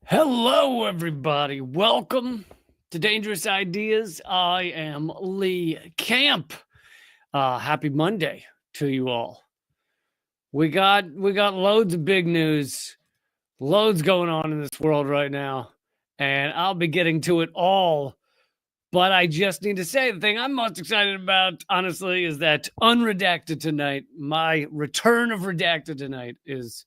Hello, everybody. Welcome to Dangerous Ideas. I am Lee Camp. Happy Monday to you all. We got loads of big news, loads going on in this world right now, and I'll be getting to it all. But I just need to say the thing I'm most excited about, honestly, is that Unredacted Tonight, my return of Redacted Tonight, is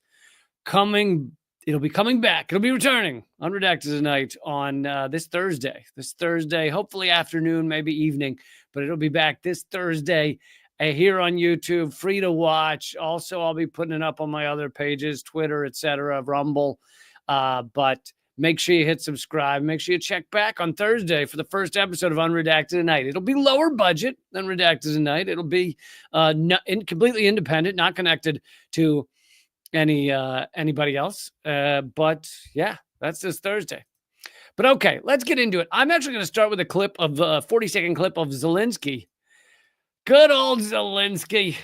coming. It'll be coming back. It'll be returning Unredacted Tonight on this Thursday, hopefully afternoon, maybe evening, but it'll be back this Thursday here on YouTube, free to watch. Also, I'll be putting it up on my other pages, Twitter, etc., Rumble. But make sure you hit subscribe. Make sure you check back on Thursday for the first episode of Unredacted Tonight. It'll be lower budget than Redacted Tonight. It'll be completely independent, not connected to anybody else. But yeah, that's this Thursday. But okay, let's get into it. I'm actually going to start with a 40-second clip of Zelensky. Good old Zelensky.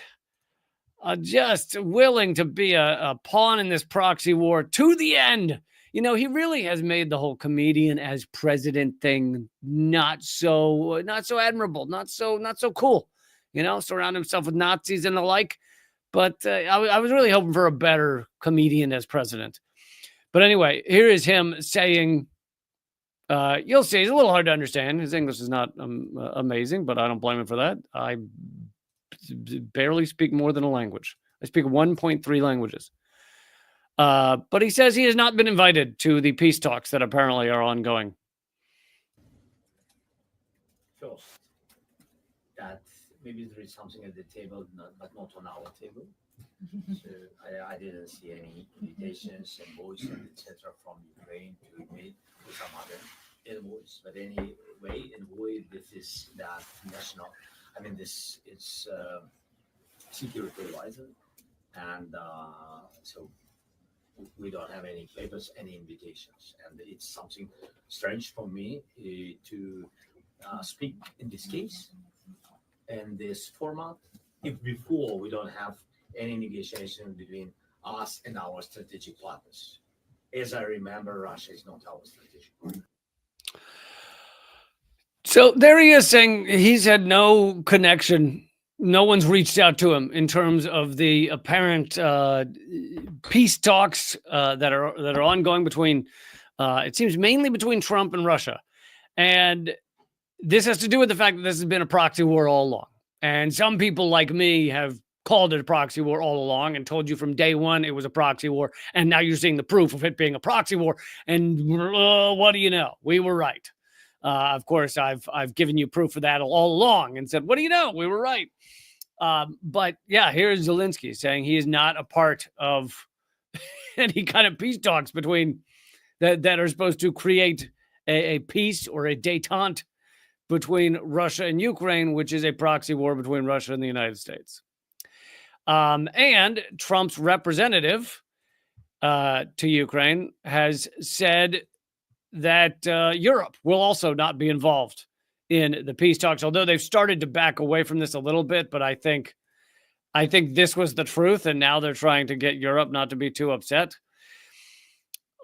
Just willing to be a pawn in this proxy war to the end. You know, he really has made the whole comedian as president thing not so admirable, not so cool. You know, surround himself with Nazis and the like. But I was really hoping for a better comedian as president. But anyway, here is him saying, you'll see, it's a little hard to understand. His English is not amazing, but I don't blame him for that. I barely speak more than a language. I speak 1.3 languages. But he says he has not been invited to the peace talks that apparently are ongoing. First, that maybe there is something at the table, but not on our table. So I didn't see any invitations, envoys, etc. from Ukraine to meet with some other envoys. But anyway, envoy, this is that national. I mean, this is security advisor, and so we don't have any papers, any invitations, and it's something strange for me to speak in this case. In this format, if before we don't have any negotiation between us and our strategic partners. As I remember, Russia is not our strategic partner. So there he is saying he's had no connection. No one's reached out to him in terms of the apparent peace talks that are ongoing between, it seems mainly between Trump and Russia. And this has to do with the fact that this has been a proxy war all along. And some people like me have called it a proxy war all along and told you from day one it was a proxy war. And now you're seeing the proof of it being a proxy war. And what do you know? We were right. Of course, I've given you proof of that all along and said, what do you know? We were right. But yeah, here's Zelensky saying he is not a part of any kind of peace talks between that are supposed to create a peace or a détente between Russia and Ukraine, which is a proxy war between Russia and the United States. And Trump's representative to Ukraine has said that Europe will also not be involved in the peace talks, although they've started to back away from this a little bit. But I think this was the truth, and now they're trying to get Europe not to be too upset.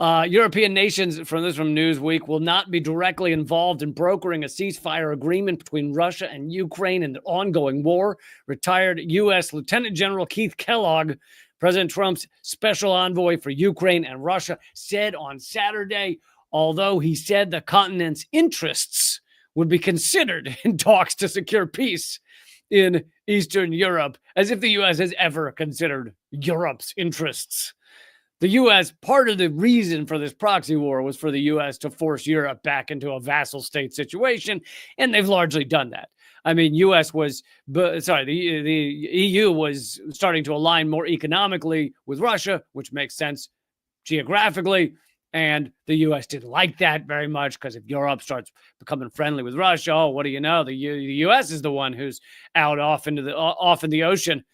European nations, from Newsweek, will not be directly involved in brokering a ceasefire agreement between Russia and Ukraine in the ongoing war. Retired U.S. Lieutenant General Keith Kellogg, President Trump's special envoy for Ukraine and Russia, said on Saturday, although he said the continent's interests would be considered in talks to secure peace in Eastern Europe, as if the U.S. has ever considered Europe's interests. The U.S., part of the reason for this proxy war was for the U.S. to force Europe back into a vassal state situation, and they've largely done that. I mean, the EU was starting to align more economically with Russia, which makes sense geographically, and the U.S. didn't like that very much because if Europe starts becoming friendly with Russia, what do you know? The U.S. is the one who's off in the ocean.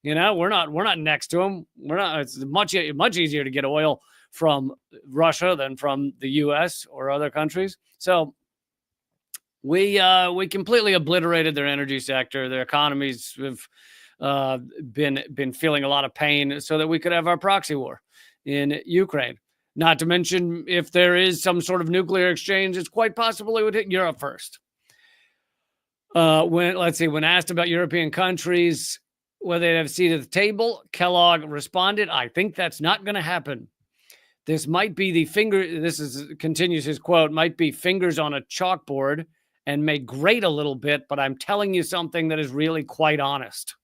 You know, we're not next to them. It's much easier to get oil from Russia than from the U.S. or other countries. So we completely obliterated their energy sector. Their economies have been feeling a lot of pain so that we could have our proxy war in Ukraine. Not to mention, if there is some sort of nuclear exchange, it's quite possible it would hit Europe first. When asked about European countries, whether they'd have a seat at the table, Kellogg responded, "I think that's not going to happen. This might be continues his quote, might be fingers on a chalkboard and may grate a little bit, but I'm telling you something that is really quite honest.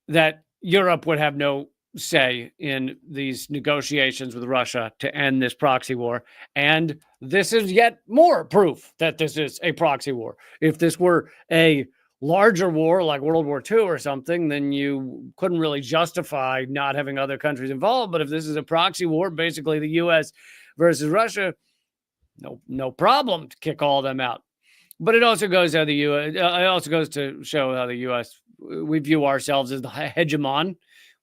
That Europe would have no say in these negotiations with Russia to end this proxy war. And this is yet more proof that this is a proxy war. If this were a larger war like World War II or something, then you couldn't really justify not having other countries involved. But if this is a proxy war, basically the U.S. versus Russia, no problem to kick all of them out. But it also goes how the U.S. It also goes to show how the U.S. we view ourselves as the hegemon.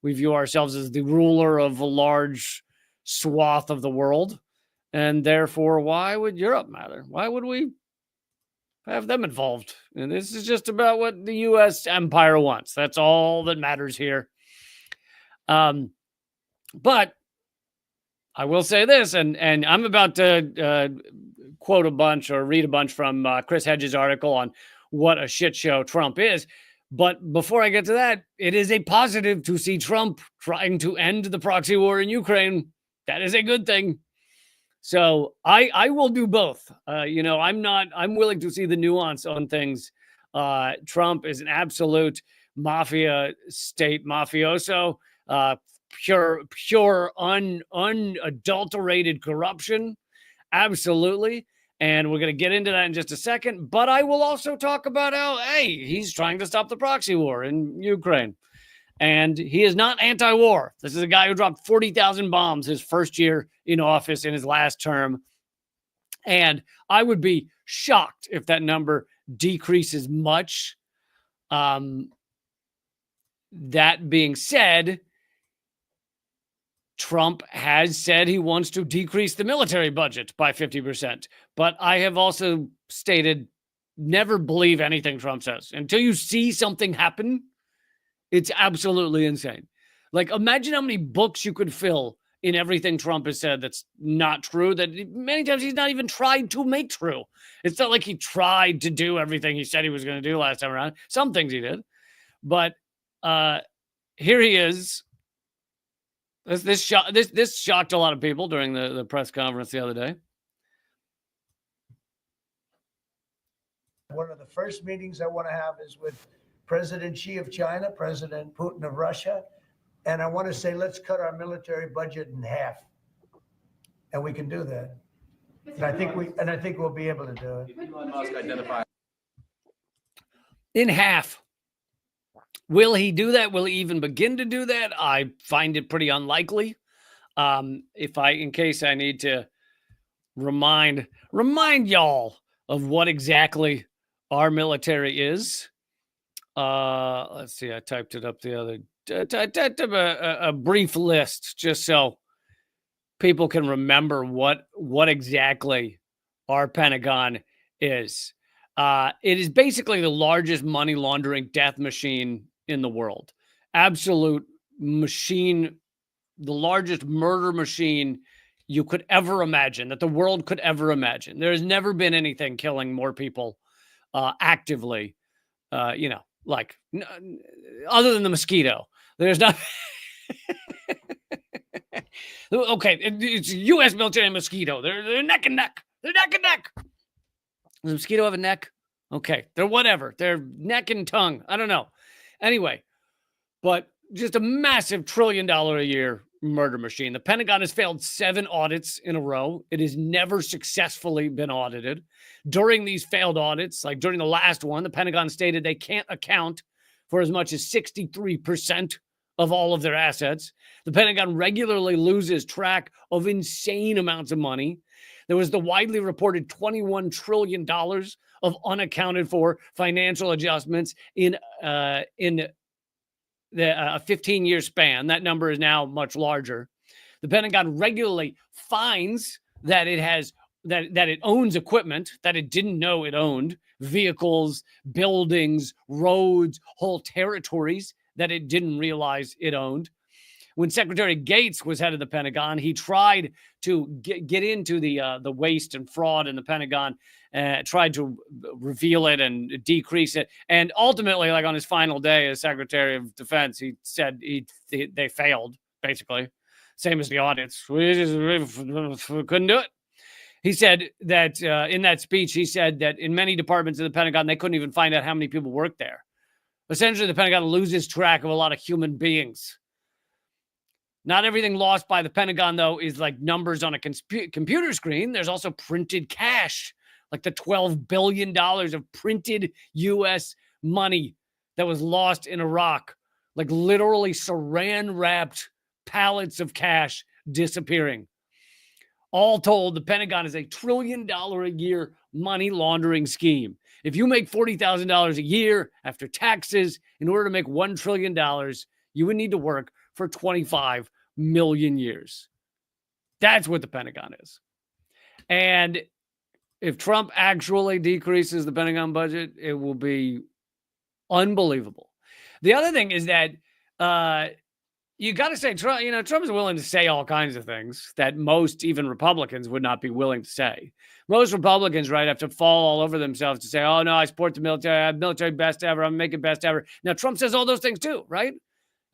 We view ourselves as the ruler of a large swath of the world. And therefore, why would Europe matter? Why would we have them involved? And this is just about what the U.S. empire wants. That's all that matters here. But I will say this, and I'm about to quote a bunch or read a bunch from Chris Hedges' article on what a shit show Trump is. But before I get to that, it is a positive to see Trump trying to end the proxy war in Ukraine. That is a good thing. So I will do both. I'm willing to see the nuance on things. Trump is an absolute mafia state mafioso, pure unadulterated corruption. Absolutely. And we're going to get into that in just a second. But I will also talk about how, hey, he's trying to stop the proxy war in Ukraine. And he is not anti-war. This is a guy who dropped 40,000 bombs his first year in office in his last term. And I would be shocked if that number decreases much. That being said, Trump has said he wants to decrease the military budget by 50%. But I have also stated, never believe anything Trump says. Until you see something happen, it's absolutely insane. Like, imagine how many books you could fill in everything Trump has said that's not true, that many times he's not even tried to make true. It's not like he tried to do everything he said he was going to do last time around. Some things he did. But here he is. This shocked a lot of people during the press conference the other day. One of the first meetings I want to have is with President Xi of China, President Putin of Russia. And I want to say, let's cut our military budget in half. And we can do that. And I think we'll be able to do it. Elon Musk identified In half. Will he do that? Will he even begin to do that? I find it pretty unlikely. In case I need to remind y'all of what exactly our military is. Let's see. I typed it up the other. I typed up a brief list just so people can remember what exactly our Pentagon is. It is basically the largest money laundering death machine in the world. Absolute machine, the largest murder machine you could ever imagine, that the world could ever imagine. There has never been anything killing more people actively, other than the mosquito. There's not. Okay, it's U.S. military and mosquito. They're neck and neck. They're neck and neck. Does the mosquito have a neck? Okay, they're whatever. They're neck and tongue. I don't know. Anyway, but just a massive $1 trillion a year murder machine. The Pentagon has failed 7 audits in a row. It has never successfully been audited. During these failed audits, like during the last one, the Pentagon stated they can't account for as much as 63% of all of their assets. The Pentagon regularly loses track of insane amounts of money. There was the widely reported $21 trillion of unaccounted for financial adjustments in the 15-year span. That number is now much larger. The Pentagon regularly finds that it owns equipment that it didn't know it owned, vehicles, buildings, roads, whole territories that it didn't realize it owned. when Secretary Gates was head of the Pentagon, he tried to get into the waste and fraud in the Pentagon, tried to reveal it and decrease it. And ultimately, like on his final day as Secretary of Defense, he said they failed, basically. Same as the audits. We couldn't do it. He said that in that speech, he said that in many departments of the Pentagon, they couldn't even find out how many people worked there. Essentially, the Pentagon loses track of a lot of human beings. Not everything lost by the Pentagon, though, is like numbers on a computer screen. There's also printed cash, like the $12 billion of printed U.S. money that was lost in Iraq, like literally saran-wrapped pallets of cash disappearing. All told, the Pentagon is a $1 trillion a year money laundering scheme. If you make $40,000 a year after taxes, in order to make $1 trillion, you would need to work for 25 million years. That's what the Pentagon is. And if Trump actually decreases the Pentagon budget, it will be unbelievable. The other thing is that you got to say, Trump is willing to say all kinds of things that most, even Republicans, would not be willing to say. Most Republicans, right, have to fall all over themselves to say, oh, no, I support the military. I have military best ever. I'm making best ever. Now, Trump says all those things too, right?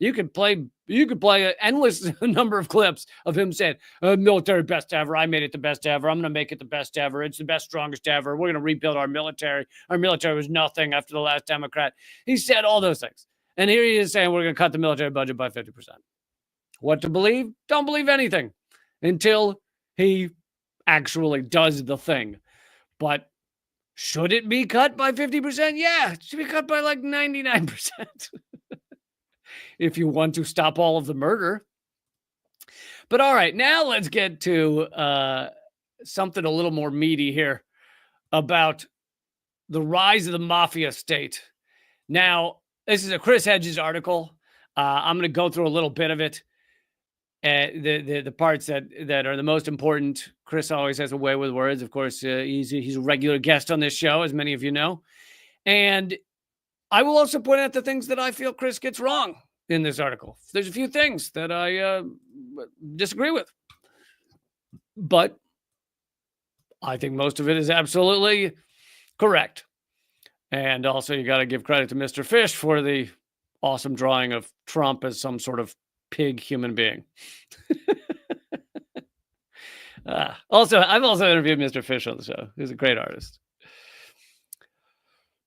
You could play an endless number of clips of him saying, military best ever. I made it the best ever. I'm going to make it the best ever. It's the best, strongest ever. We're going to rebuild our military. Our military was nothing after the last Democrat. He said all those things. And here he is saying we're going to cut the military budget by 50%. What to believe? Don't believe anything until he actually does the thing. But should it be cut by 50%? Yeah, it should be cut by like 99%. If you want to stop all of the murder. But all right, now let's get to something a little more meaty here about the rise of the Mafia state. Now, this is a Chris Hedges article. I'm going to go through a little bit of it. The parts that are the most important. Chris always has a way with words. Of course, he's a regular guest on this show, as many of you know. And I will also point out the things that I feel Chris gets wrong in this article. There's a few things that I disagree with. But I think most of it is absolutely correct. And also, you got to give credit to Mr. Fish for the awesome drawing of Trump as some sort of pig human being. I've also interviewed Mr. Fish on the show. He's a great artist.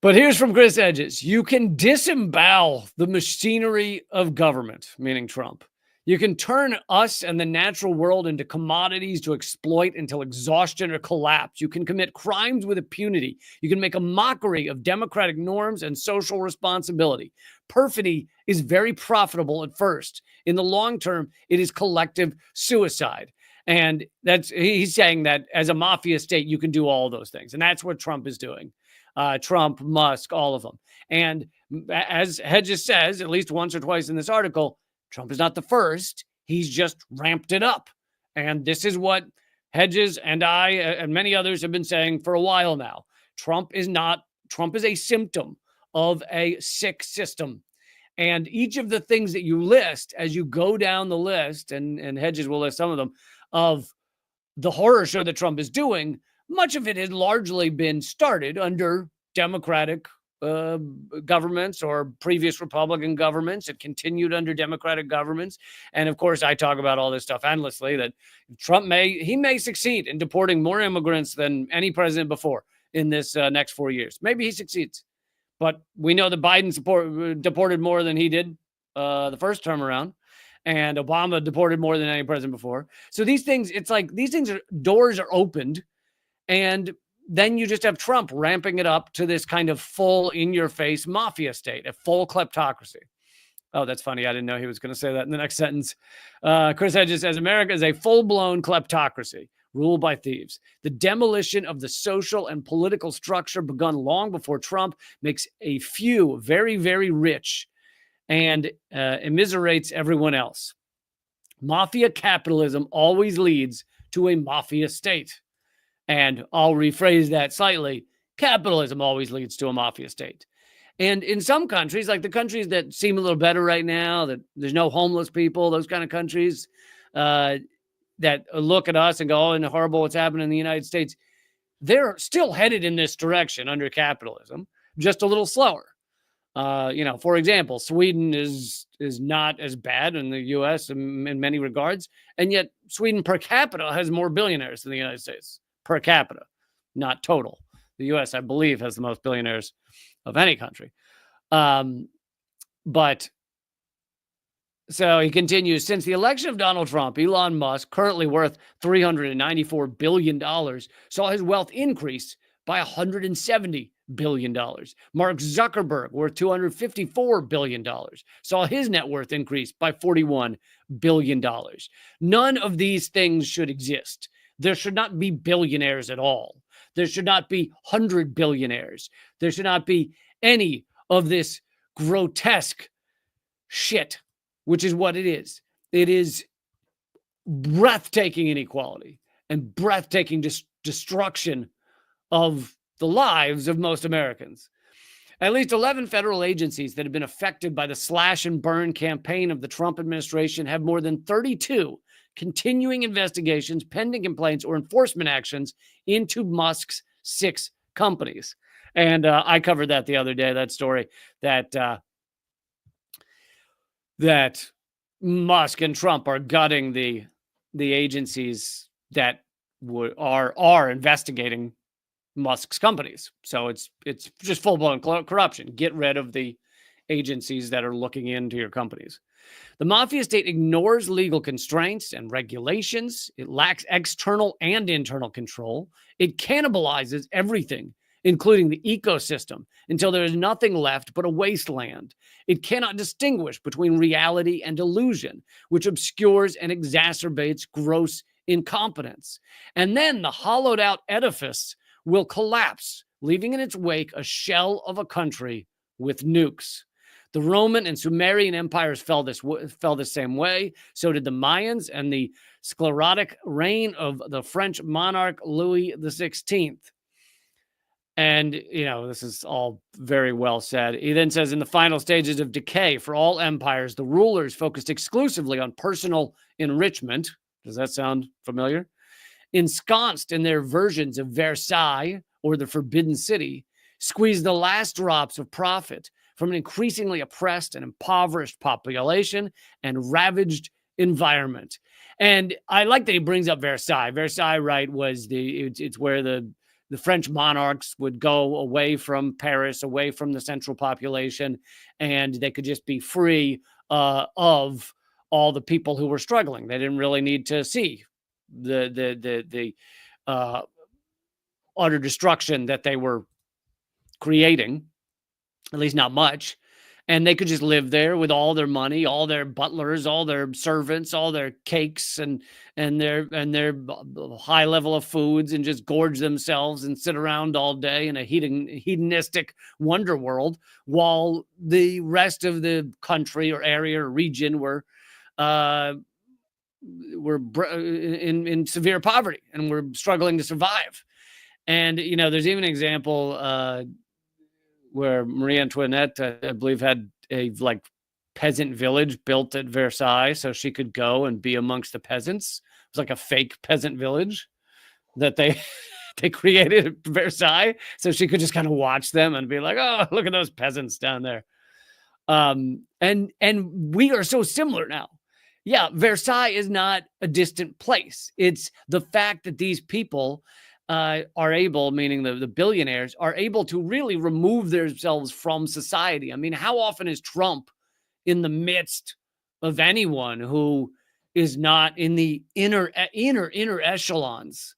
But here's from Chris Hedges. You can disembowel the machinery of government, meaning Trump. You can turn us and the natural world into commodities to exploit until exhaustion or collapse. You can commit crimes with impunity. You can make a mockery of democratic norms and social responsibility. Perfidy is very profitable at first. In the long term, it is collective suicide. And he's saying that as a mafia state, you can do all those things. And that's what Trump is doing. Trump, Musk, all of them. And as Hedges says, at least once or twice in this article, Trump is not the first. He's just ramped it up. And this is what Hedges and I and many others have been saying for a while now. Trump is a symptom of a sick system. And each of the things that you list as you go down the list, and Hedges will list some of them, of the horror show that Trump is doing, much of it has largely been started under Democratic governments or previous Republican governments. It continued under Democratic governments. And of course, I talk about all this stuff endlessly, that Trump may succeed in deporting more immigrants than any president before in this next 4 years. Maybe he succeeds. But we know that Biden deported more than he did the first term around. And Obama deported more than any president before. So these things, it's like doors are opened. And then you just have Trump ramping it up to this kind of full in-your-face mafia state, a full kleptocracy. Oh, that's funny. I didn't know he was going to say that in the next sentence. Chris Hedges says, America is a full-blown kleptocracy ruled by thieves. The demolition of the social and political structure begun long before Trump makes a few very, very rich and immiserates everyone else. Mafia capitalism always leads to a mafia state. And I'll rephrase that slightly. Capitalism always leads to a mafia state. And in some countries, like the countries that seem a little better right now, that there's no homeless people, those kind of countries that look at us and go, oh, and horrible what's happening in the United States, they're still headed in this direction under capitalism, just a little slower. For example, Sweden is not as bad in the U.S. in many regards, and yet Sweden per capita has more billionaires than the United States per capita, not total. The U.S., I believe, has the most billionaires of any country. But so he continues, since the election of Donald Trump, Elon Musk, currently worth $394 billion, saw his wealth increase by $170 billion. Mark Zuckerberg, worth $254 billion, saw his net worth increase by $41 billion. None of these things should exist. There should not be billionaires at all. There should not be 100 billionaires. There should not be any of this grotesque shit, which is what it is. It is breathtaking inequality and breathtaking destruction of the lives of most Americans. At least 11 federal agencies that have been affected by the slash and burn campaign of the Trump administration have more than 32 continuing investigations, pending complaints, or enforcement actions into Musk's 6 companies. And I covered that the other day, that story, that Musk and Trump are gutting the agencies that are investigating Musk's companies. So it's just full-blown corruption. Get rid of the agencies that are looking into your companies. The Mafia state ignores legal constraints and regulations. It lacks external and internal control. It cannibalizes everything, including the ecosystem, until there is nothing left but a wasteland. It cannot distinguish between reality and illusion, which obscures and exacerbates gross incompetence. And then the hollowed out edifice will collapse, leaving in its wake a shell of a country with nukes. The Roman and Sumerian empires fell the same way. So did the Mayans and the sclerotic reign of the French monarch Louis XVI. And, this is all very well said. He then says, in the final stages of decay for all empires, the rulers focused exclusively on personal enrichment. Does that sound familiar? Ensconced in their versions of Versailles or the Forbidden City, squeezed the last drops of profit from an increasingly oppressed and impoverished population and ravaged environment. And I like that he brings up Versailles. Versailles, right, was it's where the French monarchs would go away from Paris, away from the central population, and they could just be free of all the people who were struggling. They didn't really need to see the utter destruction that they were creating, at least not much. And they could just live there with all their money, all their butlers, all their servants, all their cakes and their high level of foods, and just gorge themselves and sit around all day in a hedonistic wonder world, while the rest of the country or area or region were in severe poverty and were struggling to survive. And there's even an example where Marie Antoinette, I believe, had a peasant village built at Versailles so she could go and be amongst the peasants. It was like a fake peasant village that they created at Versailles, so she could just kind of watch them and be like, oh, look at those peasants down there. And we are so similar now. Yeah, Versailles is not a distant place. It's the fact that these people are able, meaning the billionaires, are able to really remove themselves from society. I mean, how often is Trump in the midst of anyone who is not in the inner echelons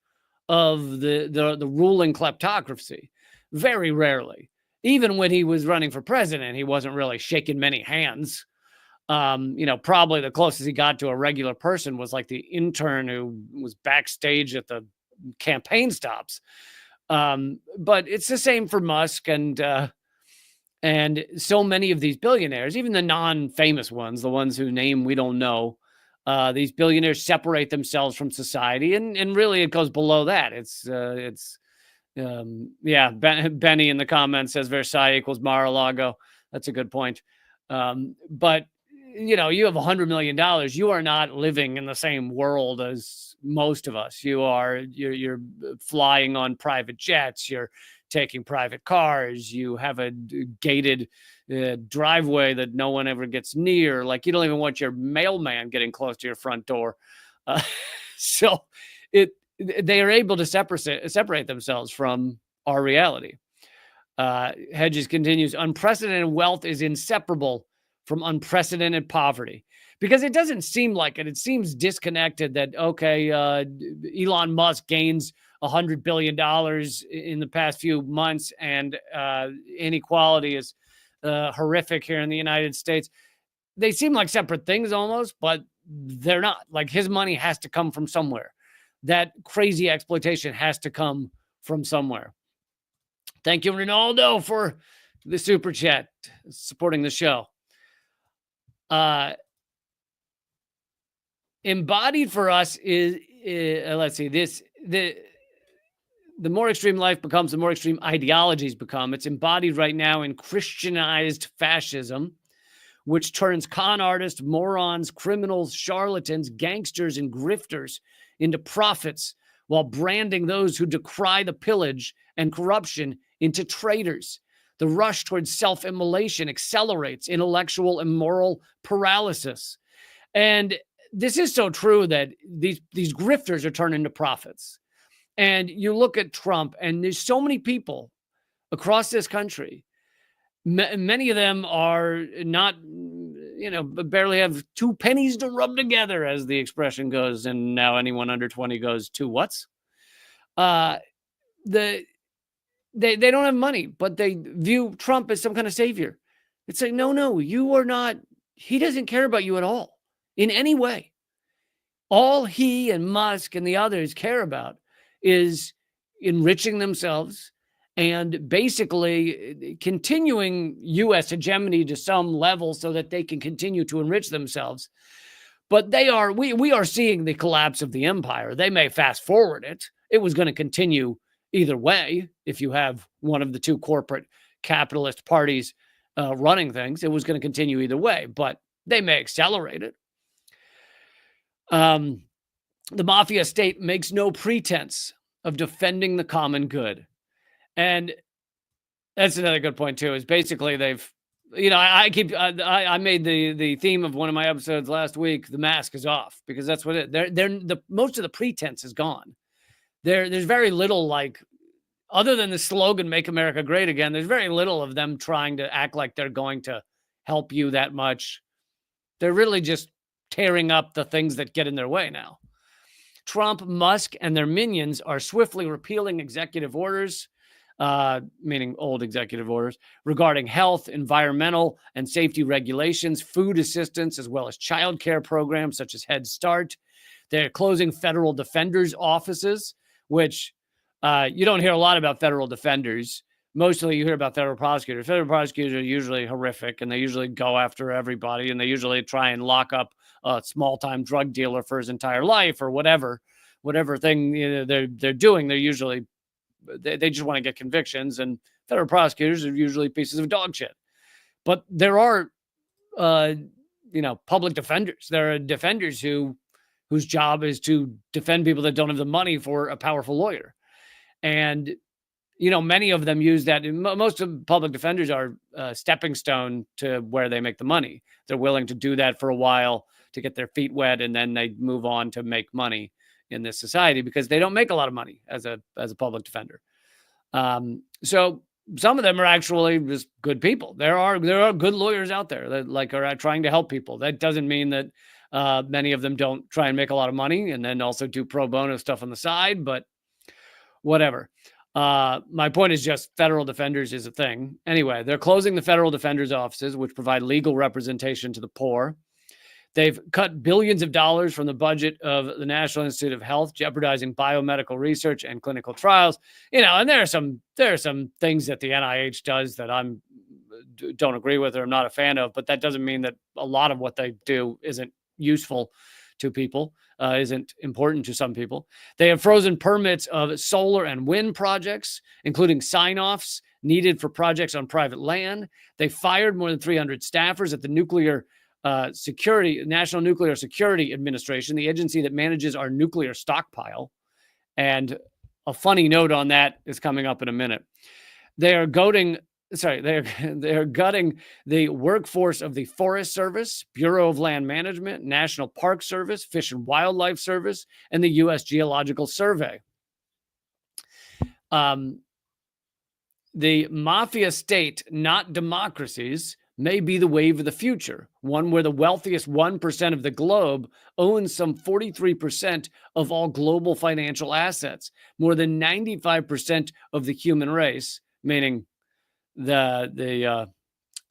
of the ruling kleptocracy? Very rarely. Even when he was running for president, he wasn't really shaking many hands. Probably the closest he got to a regular person was like the intern who was backstage at the campaign stops. But it's the same for Musk and so many of these billionaires, even the non-famous ones, the ones whose name we don't know, these billionaires separate themselves from society, and really it goes below that. It's Yeah, Benny in the comments says Versailles equals Mar-a-Lago. That's a good point. But you know, you have $100 million. You are not living in the same world as most of us. You're flying on private jets. You're taking private cars. You have a gated driveway that no one ever gets near. Like, you don't even want your mailman getting close to your front door. So they are able to separate themselves from our reality. Hedges continues, unprecedented wealth is inseparable from unprecedented poverty, because it doesn't seem like it. It seems disconnected that, okay, Elon Musk gains $100 billion in the past few months, and inequality is horrific here in the United States. They seem like separate things almost, but they're not. Like, his money has to come from somewhere. That crazy exploitation has to come from somewhere. Thank you, Ronaldo, for the super chat supporting the show. Embodied for us is let's see, the more extreme life becomes, the more extreme ideologies become. It's embodied right now in Christianized fascism, which turns con artists, morons, criminals, charlatans, gangsters, and grifters into prophets, while branding those who decry the pillage and corruption into traitors. The rush towards self-immolation accelerates intellectual and moral paralysis. And this is so true that these grifters are turned into prophets. And you look at Trump, and there's so many people across this country. Many of them are not, barely have two pennies to rub together, as the expression goes. And now anyone under 20 goes, two whats? They don't have money, but they view Trump as some kind of savior. It's like, no, you are not. He doesn't care about you at all in any way. All he and Musk and the others care about is enriching themselves and basically continuing U.S. hegemony to some level so that they can continue to enrich themselves. But we are seeing the collapse of the empire. They may fast forward it. It was going to continue either way. If you have one of the two corporate capitalist parties running things, it was going to continue either way, but they may accelerate it. The mafia state makes no pretense of defending the common good. And that's another good point too, is basically they've, I made the theme of one of my episodes last week, the mask is off, because that's what most of the pretense is gone. There's very little, like, other than the slogan, Make America Great Again, there's very little of them trying to act like they're going to help you that much. They're really just tearing up the things that get in their way now. Trump, Musk, and their minions are swiftly repealing executive orders, meaning old executive orders, regarding health, environmental, and safety regulations, food assistance, as well as child care programs such as Head Start. They're closing federal defenders' offices, which you don't hear a lot about federal defenders. Mostly you hear about federal prosecutors. Federal prosecutors are usually horrific, and they usually go after everybody, and they usually try and lock up a small-time drug dealer for his entire life, or whatever thing they're doing. They're usually they just want to get convictions, and federal prosecutors are usually pieces of dog shit. But there are public defenders. There are defenders whose job is to defend people that don't have the money for a powerful lawyer. And, many of them use that. Most of public defenders are a stepping stone to where they make the money. They're willing to do that for a while to get their feet wet, and then they move on to make money in this society, because they don't make a lot of money as a public defender. So some of them are actually just good people. There are good lawyers out there that are trying to help people. That doesn't mean that many of them don't try and make a lot of money and then also do pro bono stuff on the side, but whatever. My point is just federal defenders is a thing. Anyway, they're closing the federal defenders' offices, which provide legal representation to the poor. They've cut billions of dollars from the budget of the National Institute of Health, jeopardizing biomedical research and clinical trials. And there are some things that the NIH does that I don't agree with or I'm not a fan of, but that doesn't mean that a lot of what they do isn't useful to people. isn't important to some people. They have frozen permits of solar and wind projects, including sign-offs needed for projects on private land. They fired more than 300 staffers at the National Nuclear Security Administration, the agency that manages our nuclear stockpile. And a funny note on that is coming up in a minute. They are gutting the workforce of the Forest Service, Bureau of Land Management, National Park Service, Fish and Wildlife Service, and the U.S. Geological Survey. The mafia state, not democracies, may be the wave of the future, one where the wealthiest 1% of the globe owns some 43% of all global financial assets, more than 95% of the human race, meaning the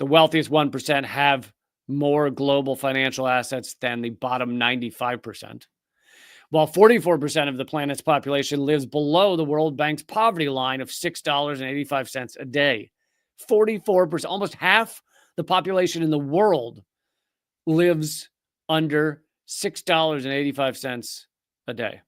wealthiest 1% have more global financial assets than the bottom 95%. While 44% of the planet's population lives below the World Bank's poverty line of $6.85 a day. 44%, almost half the population in the world lives under $6.85 a day.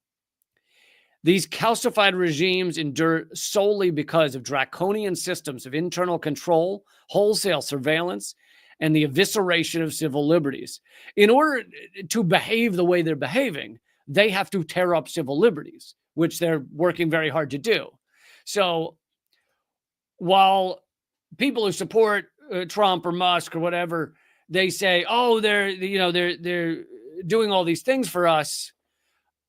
These calcified regimes endure solely because of draconian systems of internal control, wholesale surveillance, and the evisceration of civil liberties. In order to behave the way they're behaving, they have to tear up civil liberties, which they're working very hard to do. So while people who support Trump or Musk or whatever, they say, oh, they're doing all these things for us.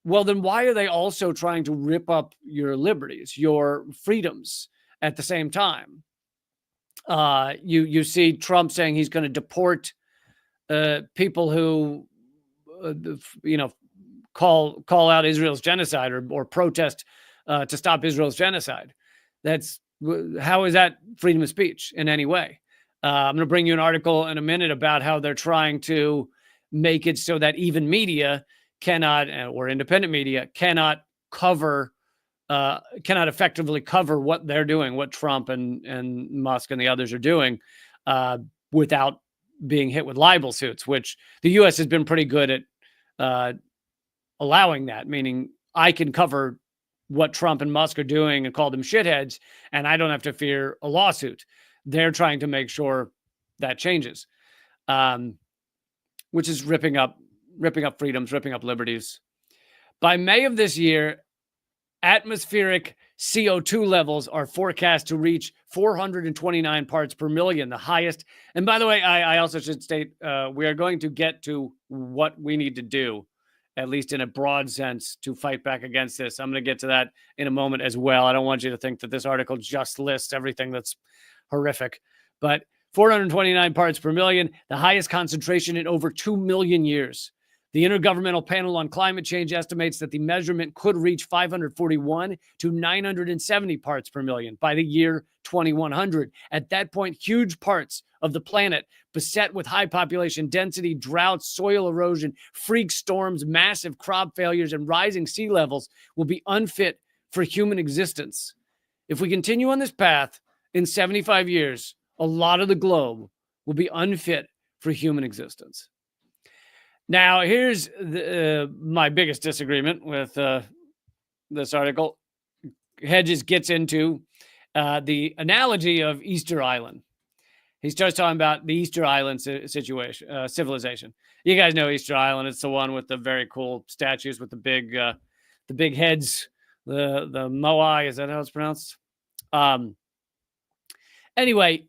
Well, then why are they also trying to rip up your liberties, your freedoms at the same time? You see Trump saying he's going to deport people who, call out Israel's genocide or protest to stop Israel's genocide. How is that freedom of speech in any way? I'm going to bring you an article in a minute about how they're trying to make it so that even media cannot, or independent media cannot effectively cover what they're doing, what Trump and Musk and the others are doing, without being hit with libel suits, which the U.S. has been pretty good at allowing that, meaning I can cover what Trump and Musk are doing and call them shitheads, and I don't have to fear a lawsuit. They're trying to make sure that changes, which is ripping up freedoms, ripping up liberties. By May of this year, atmospheric CO2 levels are forecast to reach 429 parts per million, the highest. And by the way, I also should state, we are going to get to what we need to do, at least in a broad sense, to fight back against this. I'm going to get to that in a moment as well. I don't want you to think that this article just lists everything that's horrific, but 429 parts per million, the highest concentration in over 2 million years. The Intergovernmental Panel on Climate Change estimates that the measurement could reach 541 to 970 parts per million by the year 2100. At that point, huge parts of the planet beset with high population density, droughts, soil erosion, freak storms, massive crop failures, and rising sea levels will be unfit for human existence. If we continue on this path, in 75 years, a lot of the globe will be unfit for human existence. Now, here's my biggest disagreement with this article. Hedges gets into the analogy of Easter Island. He starts talking about the Easter Island civilization. You guys know Easter Island. It's the one with the very cool statues with the big heads, the Moai. Is that how it's pronounced? Anyway,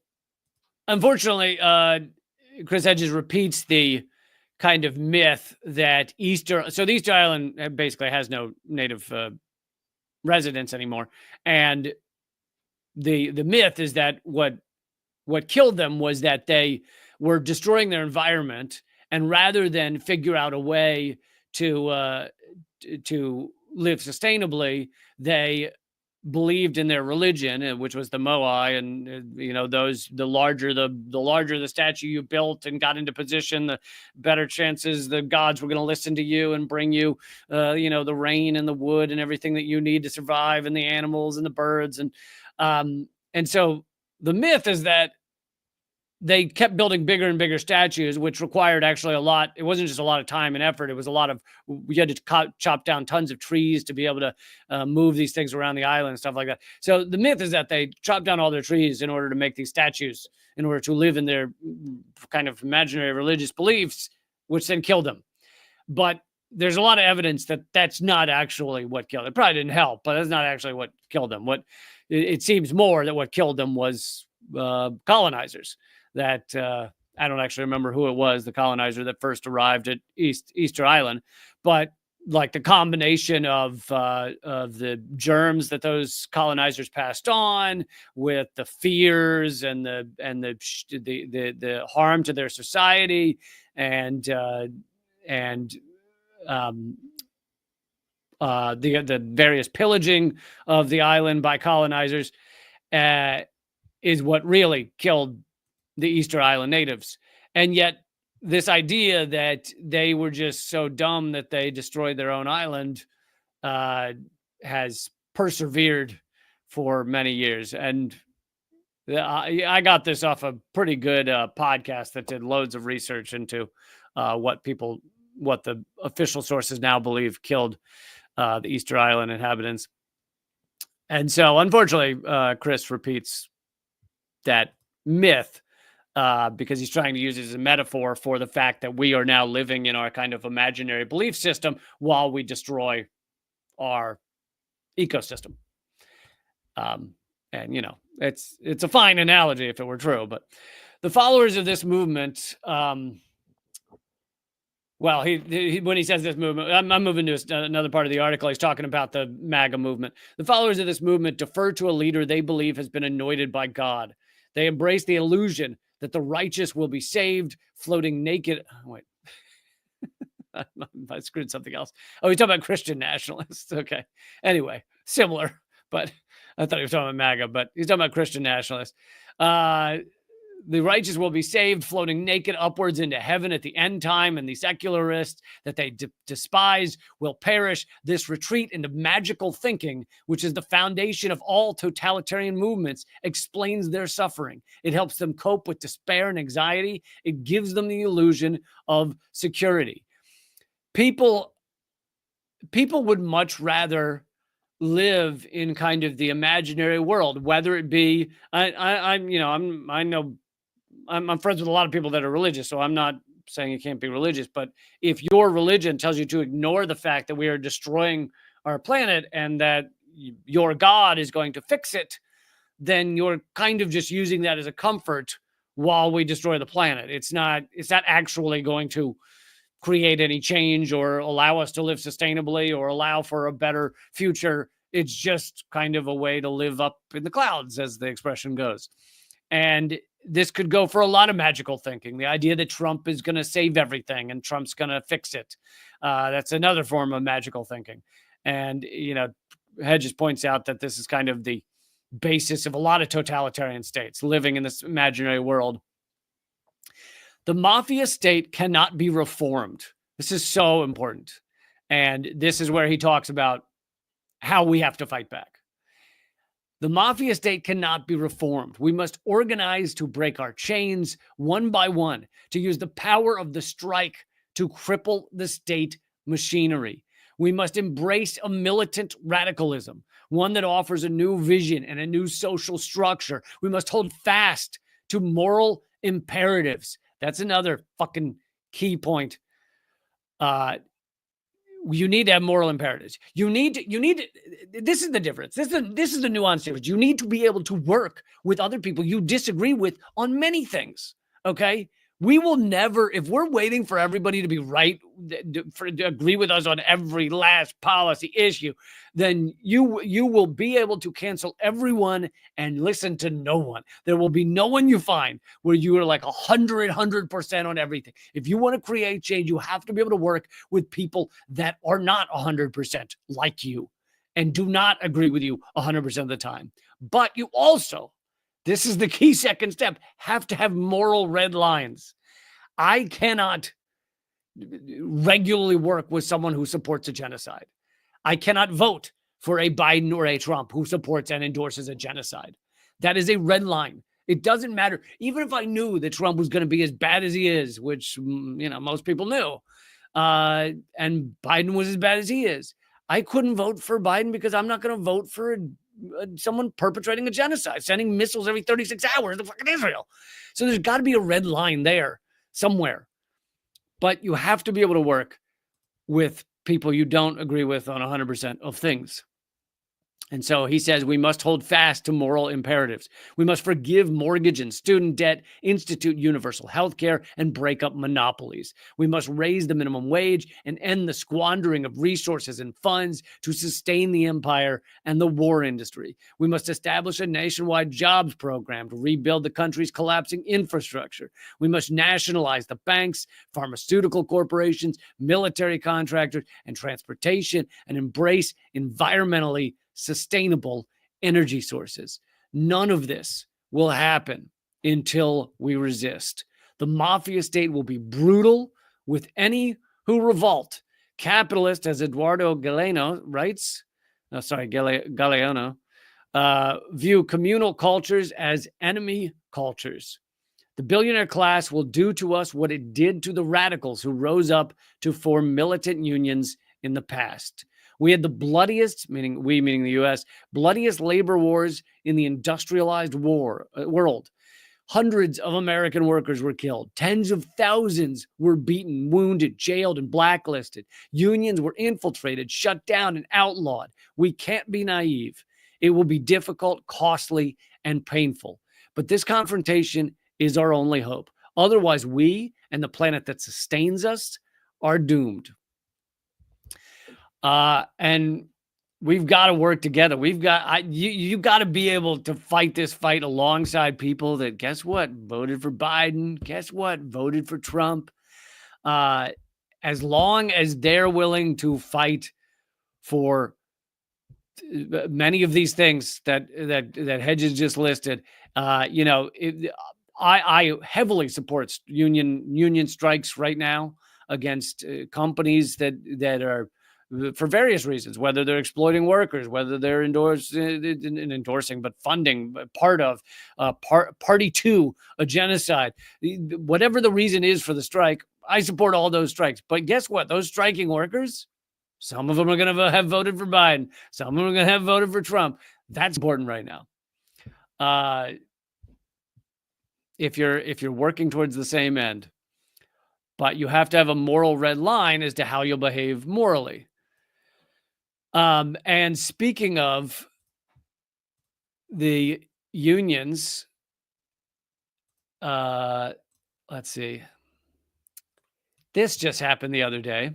unfortunately, Chris Hedges repeats the kind of myth that the Easter Island basically has no native residents anymore. And the myth is that what killed them was that they were destroying their environment, and rather than figure out a way to live sustainably, they believed in their religion, which was the Moai, and the larger the statue you built and got into position, the better chances the gods were going to listen to you and bring you the rain and the wood and everything that you need to survive, and the animals and the birds, and so the myth is that they kept building bigger and bigger statues, which required actually a lot. It wasn't just a lot of time and effort. It was a lot of, we had to chop down tons of trees to be able to move these things around the island and stuff like that. So the myth is that they chopped down all their trees in order to make these statues, in order to live in their kind of imaginary religious beliefs, which then killed them. But there's a lot of evidence that that's not actually what killed them. It probably didn't help, but that's not actually what killed them. What it seems more that what killed them was colonizers. That I don't actually remember who it was, the colonizer that first arrived at Easter Island, but like the combination of the germs that those colonizers passed on, with the fears and the harm to their society, and the various pillaging of the island by colonizers is what really killed the Easter Island natives. And yet this idea that they were just so dumb that they destroyed their own island has persevered for many years. And I got this off a pretty good podcast that did loads of research into what the official sources now believe killed the Easter Island inhabitants. And so unfortunately, Chris repeats that myth because he's trying to use it as a metaphor for the fact that we are now living in our kind of imaginary belief system while we destroy our ecosystem. And, you know, it's a fine analogy if it were true, but the followers of this movement, well, he when he says this movement, I'm moving to another part of the article. He's talking about the MAGA movement. The followers of this movement defer to a leader they believe has been anointed by God. They embrace the illusion that the righteous will be saved, floating naked. Oh, wait, I screwed something else. Oh, he's talking about Christian nationalists. Okay. Anyway, similar, but I thought he was talking about MAGA, but he's talking about Christian nationalists. The righteous will be saved, floating naked upwards into heaven at the end time, and the secularists that they despise will perish. This retreat into magical thinking, which is the foundation of all totalitarian movements, explains their suffering. It helps them cope with despair and anxiety. It gives them the illusion of security. People would much rather live in kind of the imaginary world, whether it be, I'm friends with a lot of people that are religious, so I'm not saying you can't be religious, but if your religion tells you to ignore the fact that we are destroying our planet and that your God is going to fix it, then you're kind of just using that as a comfort while we destroy the planet. It's not actually going to create any change or allow us to live sustainably or allow for a better future. It's just kind of a way to live up in the clouds, as the expression goes. And this could go for a lot of magical thinking. The idea that Trump is going to save everything and Trump's going to fix it. That's another form of magical thinking. And, you know, Hedges points out that this is kind of the basis of a lot of totalitarian states living in this imaginary world. The mafia state cannot be reformed. This is so important. And this is where he talks about how we have to fight back. The mafia state cannot be reformed. We must organize to break our chains one by one, to use the power of the strike to cripple the state machinery. We must embrace a militant radicalism, one that offers a new vision and a new social structure. We must hold fast to moral imperatives. That's another fucking key point. You need to have moral imperatives. You need to, this is the difference. This is the nuanced difference. You need to be able to work with other people you disagree with on many things. Okay. We will never, if we're waiting for everybody to be right, to agree with us on every last policy issue, then you will be able to cancel everyone and listen to no one. There will be no one you find where you are like 100% on everything. If you want to create change, you have to be able to work with people that are not 100% like you and do not agree with you 100% of the time. But you also, this is the key second step, have to have moral red lines. I cannot regularly work with someone who supports a genocide. I cannot vote for a Biden or a Trump who supports and endorses a genocide. That is a red line. It doesn't matter. Even if I knew that Trump was going to be as bad as he is, which, most people knew, and Biden was as bad as he is, I couldn't vote for Biden because I'm not going to vote for someone perpetrating a genocide, sending missiles every 36 hours to fucking Israel. So there's got to be a red line there somewhere. But you have to be able to work with people you don't agree with on 100% of things. And so he says we must hold fast to moral imperatives. We must forgive mortgage and student debt, institute universal health care, and break up monopolies. We must raise the minimum wage and end the squandering of resources and funds to sustain the empire and the war industry. We must establish a nationwide jobs program to rebuild the country's collapsing infrastructure. We must nationalize the banks, pharmaceutical corporations, military contractors, and transportation, and embrace environmentally sustainable energy sources. None of this will happen until we resist. The mafia state will be brutal with any who revolt. Capitalist, as Eduardo Galeano writes, Galeano, view communal cultures as enemy cultures. The billionaire class will do to us what it did to the radicals who rose up to form militant unions in the past. We had the bloodiest, meaning the U.S., bloodiest labor wars in the industrialized world. Hundreds of American workers were killed. Tens of thousands were beaten, wounded, jailed, and blacklisted. Unions were infiltrated, shut down, and outlawed. We can't be naive. It will be difficult, costly, and painful. But this confrontation is our only hope. Otherwise, we and the planet that sustains us are doomed. And we've got to work together. You've got to be able to fight this fight alongside people that, guess what, voted for Biden, guess what, voted for Trump. As long as they're willing to fight for many of these things that Hedges just listed, I heavily support union strikes right now against companies that are, for various reasons, whether they're exploiting workers, whether they're endorsing, but funding part of party to a genocide, whatever the reason is for the strike, I support all those strikes. But guess what? Those striking workers, some of them are going to have voted for Biden. Some of them are going to have voted for Trump. That's important right now. If you're working towards the same end, but you have to have a moral red line as to how you'll behave morally. And speaking of the unions, let's see. This just happened the other day.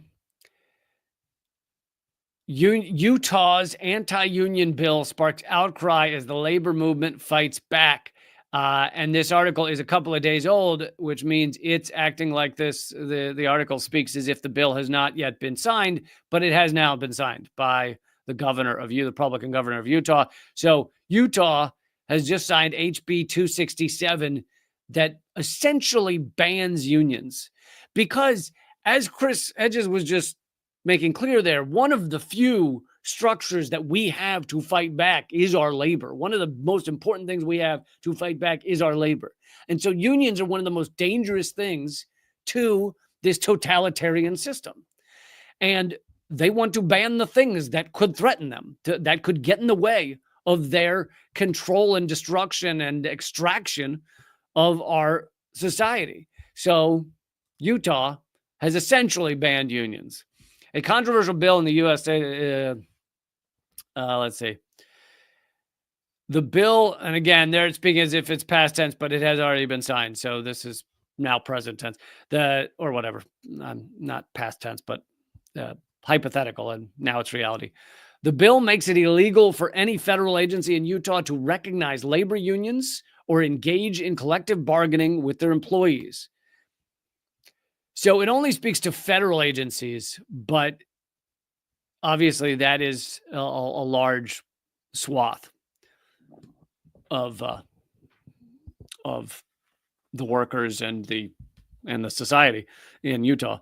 Utah's anti-union bill sparked outcry as the labor movement fights back. And this article is a couple of days old, which means it's acting like this. The article speaks as if the bill has not yet been signed, but it has now been signed by the Republican governor of Utah. So Utah has just signed HB 267 that essentially bans unions because, as Chris Hedges was just making clear there, one of the few structures that we have to fight back is our labor. One of the most important things we have to fight back is our labor. And so unions are one of the most dangerous things to this totalitarian system. And they want to ban the things that could threaten them, that could get in the way of their control and destruction and extraction of our society. So Utah has essentially banned unions. A controversial bill in the U.S. Let's see. The bill, and again, they're speaking as if it's past tense, but it has already been signed. So this is now present tense, or whatever. Not past tense, but hypothetical, and now it's reality. The bill makes it illegal for any federal agency in Utah to recognize labor unions or engage in collective bargaining with their employees. So it only speaks to federal agencies, but obviously that is a large swath of the workers and the society in Utah.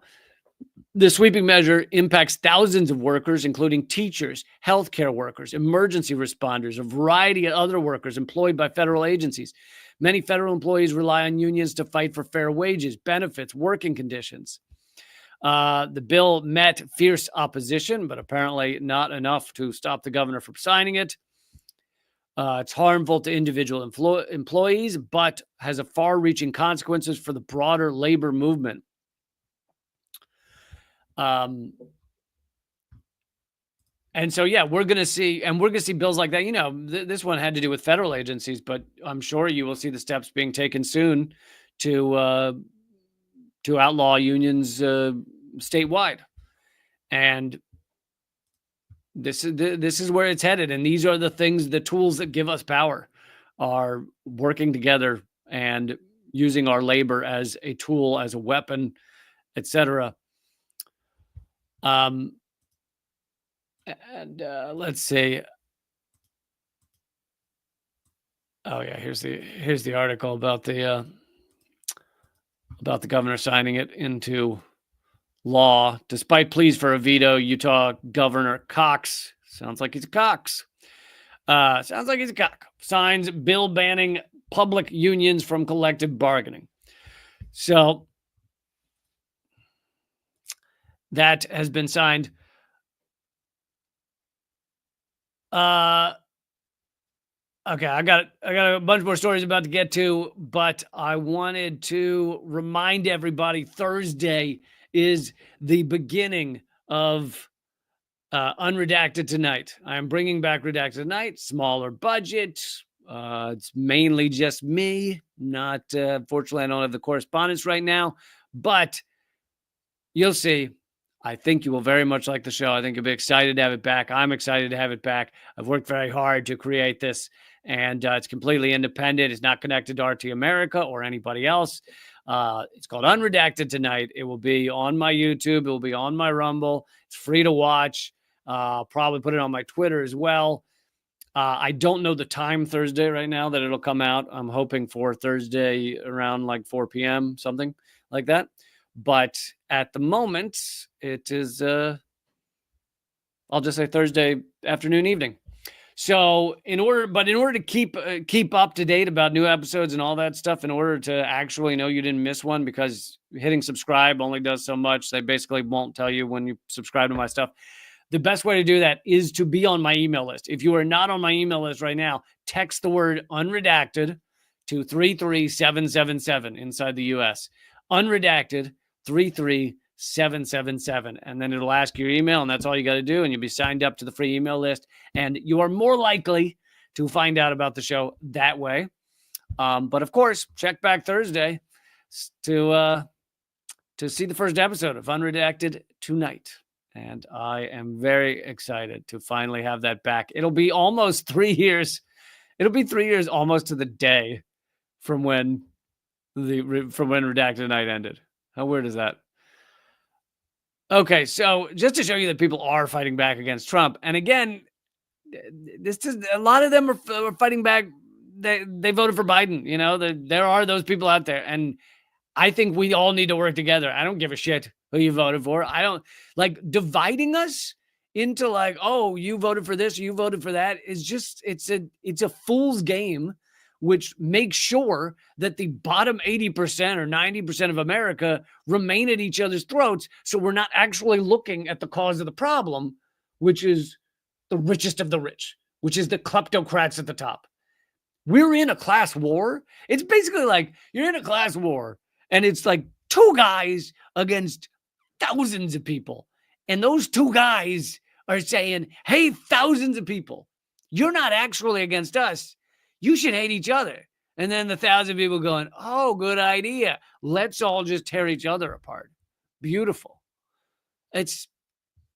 The sweeping measure impacts thousands of workers, including teachers, healthcare workers, emergency responders, a variety of other workers employed by federal agencies. Many federal employees rely on unions to fight for fair wages, benefits, working conditions. The bill met fierce opposition, but apparently not enough to stop the governor from signing it. It's harmful to individual employees, but has a far-reaching consequences for the broader labor movement. And so, yeah, we're going to see bills like that. You know, this one had to do with federal agencies, but I'm sure you will see the steps being taken soon to outlaw unions statewide. And this is where it's headed. And these are the things, the tools that give us power, are working together and using our labor as a tool, as a weapon, etc. And let's see. Oh yeah, here's the article about the governor signing it into law. Despite pleas for a veto, Utah Governor Cox, sounds like he's a Cox, signs bill banning public unions from collective bargaining. So that has been signed. Okay, I got a bunch more stories about to get to, but I wanted to remind everybody Thursday is the beginning of Unredacted Tonight. I am bringing back Redacted Tonight, smaller budget. It's mainly just me. Not, fortunately, I don't have the correspondence right now, but you'll see. I think you will very much like the show. I think you'll be excited to have it back. I'm excited to have it back. I've worked very hard to create this, and it's completely independent. It's not connected to RT America or anybody else. It's called Unredacted Tonight. It will be on my YouTube. It will be on my Rumble. It's free to watch. I'll probably put it on my Twitter as well. I don't know the time Thursday right now that it'll come out. I'm hoping for Thursday around like 4 p.m., something like that. But at the moment, it is, I'll just say Thursday afternoon, evening. So in order to keep up to date about new episodes and all that stuff, in order to actually know you didn't miss one, because hitting subscribe only does so much. They basically won't tell you when you subscribe to my stuff. The best way to do that is to be on my email list. If you are not on my email list right now, text the word unredacted to 33777 inside the US. Unredacted 33777, and then it'll ask your email, and that's all you got to do, and you'll be signed up to the free email list, and you are more likely to find out about the show that way. But of course, check back Thursday to see the first episode of Unredacted Tonight, and I am very excited to finally have that back. It'll be almost 3 years. It'll be 3 years almost to the day from when Redacted Tonight ended. How weird is that? Okay, so just to show you that people are fighting back against Trump, and again, a lot of them are fighting back. They voted for Biden. You know, there are those people out there, and I think we all need to work together. I don't give a shit who you voted for. I don't like dividing us into like, oh, you voted for this, you voted for that. Is just it's a fool's game, which makes sure that the bottom 80% or 90% of America remain at each other's throats. So we're not actually looking at the cause of the problem, which is the richest of the rich, which is the kleptocrats at the top. We're in a class war. It's basically like you're in a class war, and it's like two guys against thousands of people. And those two guys are saying, hey, thousands of people, you're not actually against us. You should hate each other. And then the 1,000 people going, oh, good idea. Let's all just tear each other apart. Beautiful. It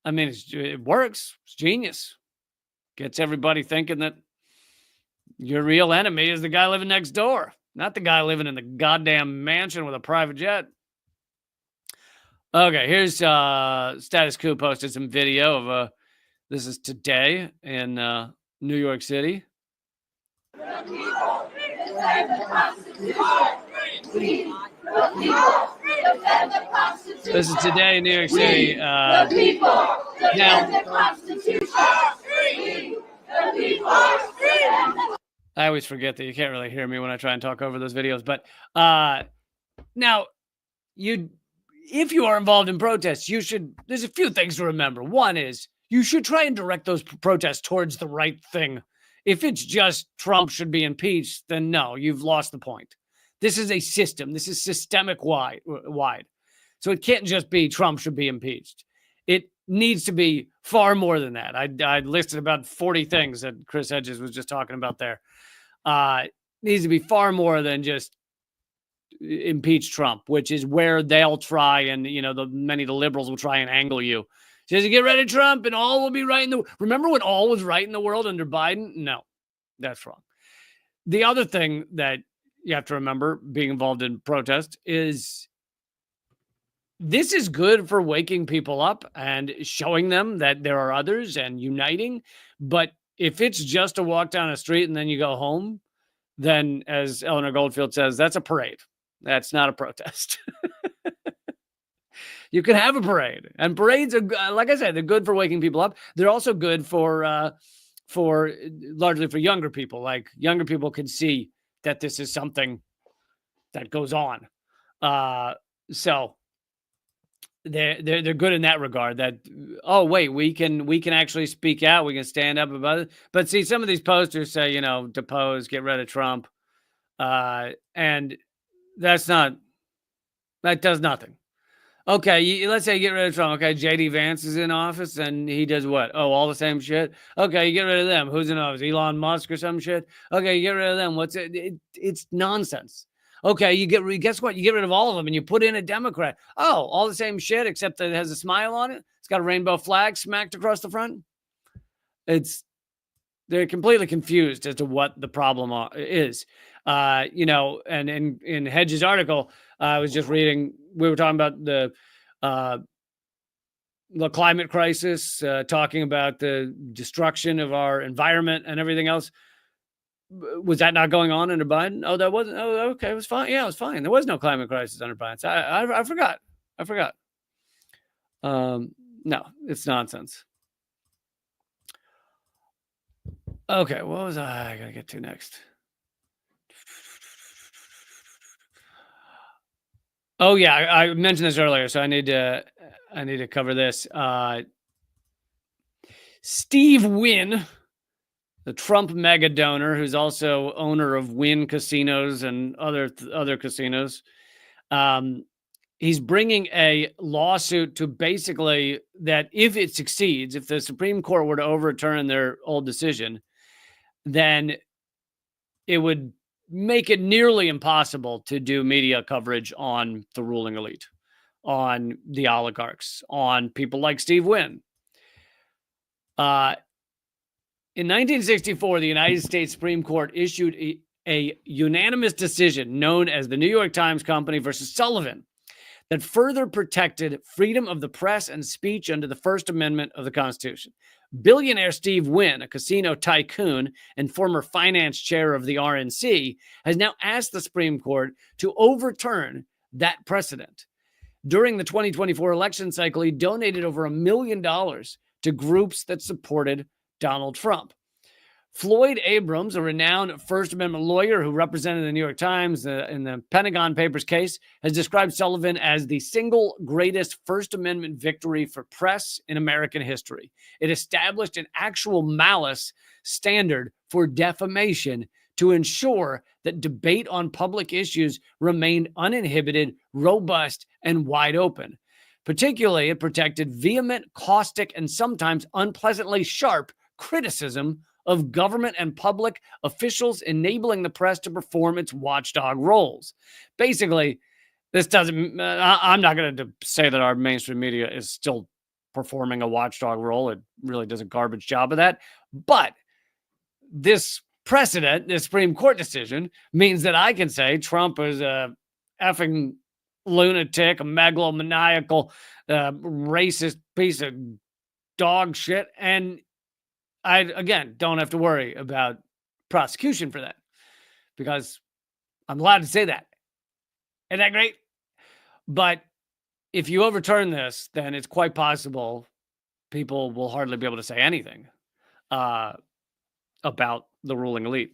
works. It's genius. Gets everybody thinking that your real enemy is the guy living next door, not the guy living in the goddamn mansion with a private jet. Okay, here's Status Quo posted some video of this is today in New York City. The people defend the Constitution. This is today in New York City. The people defend now- the Constitution. The people defend the I always forget that you can't really hear me when I try and talk over those videos. But now, if you are involved in protests, there's a few things to remember. One is you should try and direct those protests towards the right thing. If it's just Trump should be impeached, then no, you've lost the point. This is a system. This is systemic wide. So it can't just be Trump should be impeached. It needs to be far more than that. I listed about 40 things that Chris Hedges was just talking about there. It needs to be far more than just impeach Trump, which is where they'll try and, many of the liberals will try and angle you. Says you get rid of Trump and all will be right remember when all was right in the world under Biden? No, that's wrong. The other thing that you have to remember being involved in protest is this is good for waking people up and showing them that there are others and uniting. But if it's just a walk down a street and then you go home, then as Eleanor Goldfield says, that's a parade. That's not a protest. You can have a parade, and parades are, like I said, they're good for waking people up. They're also good for largely for younger people. Like younger people can see that this is something that goes on. So they're good in that regard. That we can actually speak out. We can stand up about it. But see, some of these posters say depose, get rid of Trump, and that does nothing. Okay, let's say you get rid of Trump. Okay, J.D. Vance is in office, and he does what? Oh, all the same shit? Okay, you get rid of them. Who's in office? Elon Musk or some shit? Okay, you get rid of them. What's it? It's nonsense. Okay, guess what? You get rid of all of them, and you put in a Democrat. Oh, all the same shit, except that it has a smile on it. It's got a rainbow flag smacked across the front. They're completely confused as to what the problem is. And in Hedges' article, I was just reading, we were talking about the climate crisis, talking about the destruction of our environment and everything else. Was that not going on under Biden? Oh, that wasn't. Oh, okay. It was fine. Yeah, it was fine. There was no climate crisis under Biden. So I forgot. No, it's nonsense. Okay, what was I going to get to next? Oh yeah, I mentioned this earlier, so I need to cover this. Steve Wynn, the Trump mega donor, who's also owner of Wynn Casinos and other casinos, he's bringing a lawsuit to basically that if it succeeds, if the Supreme Court were to overturn their old decision, then it would make it nearly impossible to do media coverage on the ruling elite, on the oligarchs, on people like Steve Wynn. In 1964, the United States Supreme Court issued a unanimous decision known as the New York Times Company versus Sullivan that further protected freedom of the press and speech under the First Amendment of the Constitution. Billionaire Steve Wynn, a casino tycoon and former finance chair of the RNC, has now asked the Supreme Court to overturn that precedent. During the 2024 election cycle, he donated over $1 million to groups that supported Donald Trump. Floyd Abrams, a renowned First Amendment lawyer who represented the New York Times in the Pentagon Papers case, has described Sullivan as the single greatest First Amendment victory for press in American history. It established an actual malice standard for defamation to ensure that debate on public issues remained uninhibited, robust, and wide open. Particularly, it protected vehement, caustic, and sometimes unpleasantly sharp criticism of government and public officials, enabling the press to perform its watchdog roles. Basically, this doesn't, I'm not going to say that our mainstream media is still performing a watchdog role. It really does a garbage job of that. But this precedent, this Supreme Court decision, means that I can say Trump is a effing lunatic, a megalomaniacal, racist piece of dog shit. And I, again, don't have to worry about prosecution for that because I'm allowed to say that. Isn't that great? But if you overturn this, then it's quite possible people will hardly be able to say anything about the ruling elite.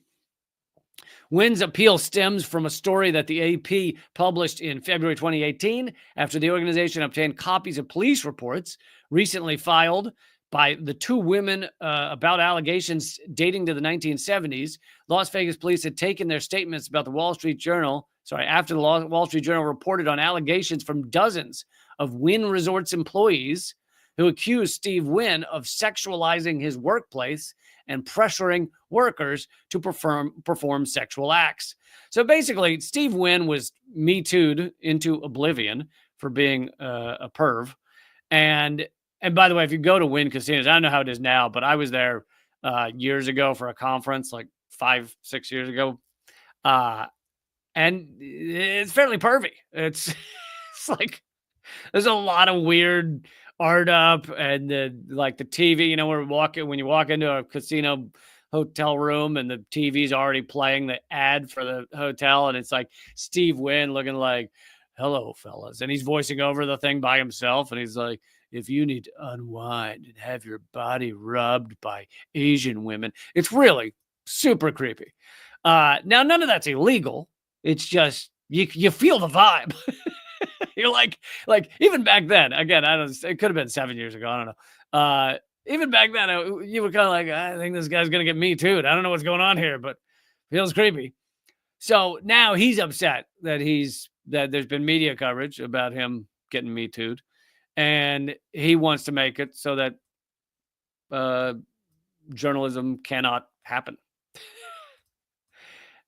Wynn's appeal stems from a story that the AP published in February 2018 after the organization obtained copies of police reports recently filed by the two women about allegations dating to the 1970s. Las Vegas police had taken their statements about the Wall Street Journal, after the Wall Street Journal reported on allegations from dozens of Wynn Resorts employees who accused Steve Wynn of sexualizing his workplace and pressuring workers to perform sexual acts. So basically, Steve Wynn was Me Too'd into oblivion for being a perv. And by the way, if you go to Wynn casinos, I don't know how it is now, but I was there years ago for a conference, like 5-6 years ago. And it's fairly pervy. It's like there's a lot of weird art up, and the TV, when you walk into a casino hotel room and the TV's already playing the ad for the hotel, and it's like Steve Wynn looking like, "Hello, fellas," and he's voicing over the thing by himself, and he's like, "If you need to unwind and have your body rubbed by Asian women," it's really super creepy. Now, none of that's illegal. It's just you feel the vibe. You're like even back then, again, I don't know, it could have been 7 years ago. I don't know. Even back then, you were kind of like, I think this guy's going to get Me Too'd. I don't know what's going on here, but feels creepy. So now he's upset that there's been media coverage about him getting Me Too'd, and he wants to make it so that journalism cannot happen.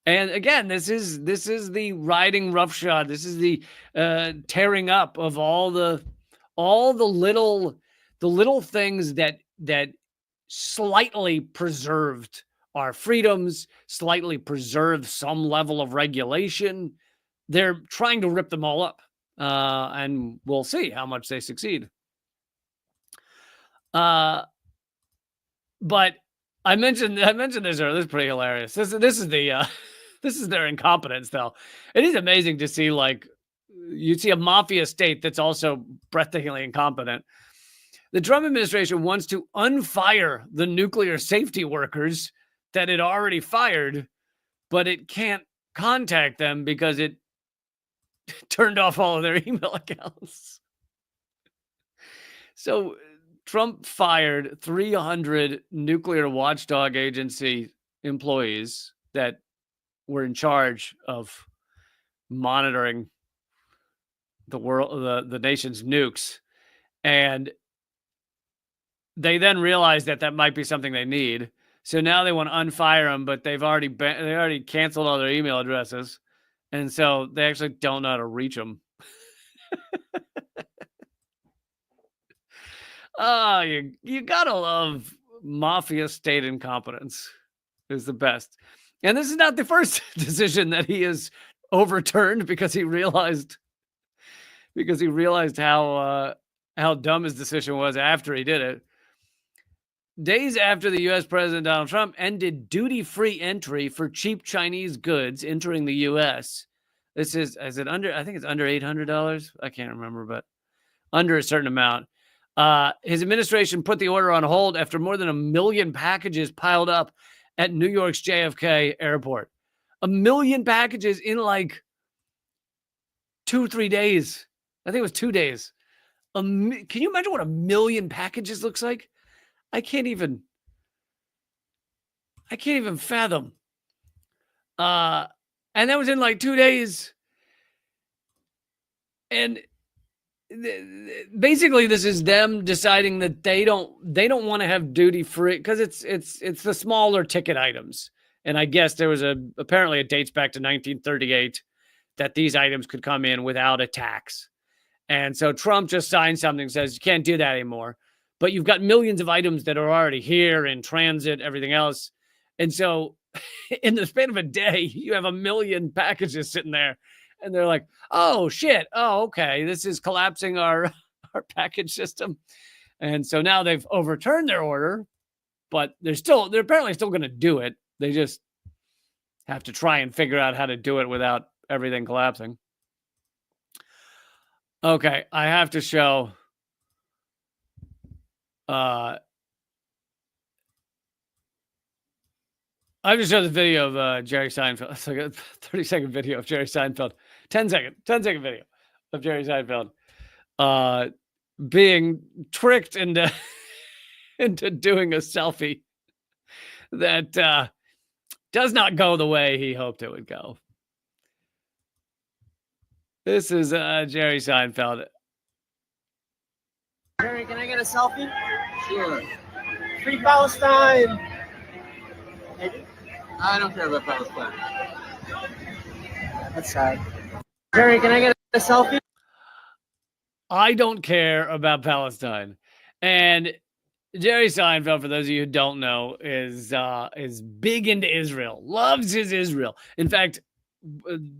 And again, this is the riding roughshod. This is the tearing up of all the little things that slightly preserved our freedoms, slightly preserved some level of regulation. They're trying to rip them all up, and we'll see how much they succeed. But I mentioned this earlier. This is pretty hilarious. This is the this is their incompetence, though. It is amazing to see, like, you see a mafia state that's also breathtakingly incompetent. The Trump administration wants to unfire the nuclear safety workers that it already fired, but it can't contact them because it turned off all of their email accounts. So Trump fired 300 nuclear watchdog agency employees that were in charge of monitoring the nation's nukes. And they then realized that might be something they need. So now they want to unfire them, but they already canceled all their email addresses. And so they actually don't know how to reach them. Oh, you gotta love mafia state incompetence. Is the best. And this is not the first decision that he has overturned because he realized how dumb his decision was after he did it. Days after the U.S. President Donald Trump ended duty-free entry for cheap Chinese goods entering the U.S. Is it under? I think it's under $800. I can't remember, but under a certain amount. His administration put the order on hold after more than 1 million packages piled up at New York's JFK airport. 1 million packages in like 2-3 days. I think it was 2 days. Can you imagine what 1 million packages looks like? I can't even fathom. And that was in like 2 days. And basically this is them deciding that they don't want to have duty free because it's the smaller ticket items. And I guess there was apparently it dates back to 1938 that these items could come in without a tax. And so Trump just signed something that says you can't do that anymore. But you've got millions of items that are already here in transit, everything else. And so in the span of a day, you have 1 million packages sitting there. And they're like, oh, shit. Oh, okay. This is collapsing our package system. And so now they've overturned their order, but they're apparently still going to do it. They just have to try and figure out how to do it without everything collapsing. Okay, I have to show. I have to show the video of Jerry Seinfeld. It's like a 30-second video of Jerry Seinfeld. 10-second video of Jerry Seinfeld being tricked into into doing a selfie that does not go the way he hoped it would go. This is Jerry Seinfeld. Jerry, can I get a selfie? Sure. Free Palestine! I don't care about Palestine. That's sad. Jerry, can I get a selfie? I don't care about Palestine. And Jerry Seinfeld, for those of you who don't know, is big into Israel, loves his Israel. In fact,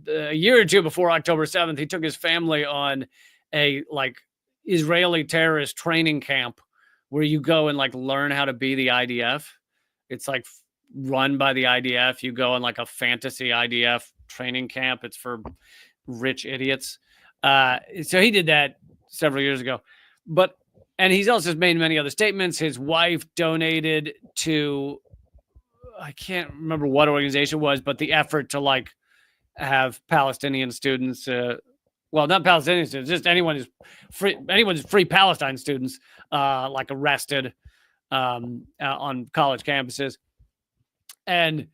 a year or two before October 7th, he took his family on a Israeli terrorist training camp where you go and learn how to be the IDF. It's run by the IDF. You go on a fantasy IDF training camp. It's for rich idiots. So he did that several years ago, and he's also made many other statements. His wife donated to, I can't remember what organization it was, but the effort to have Palestinian students, well, not Palestinian students, just anyone's free Palestine students, arrested on college campuses. And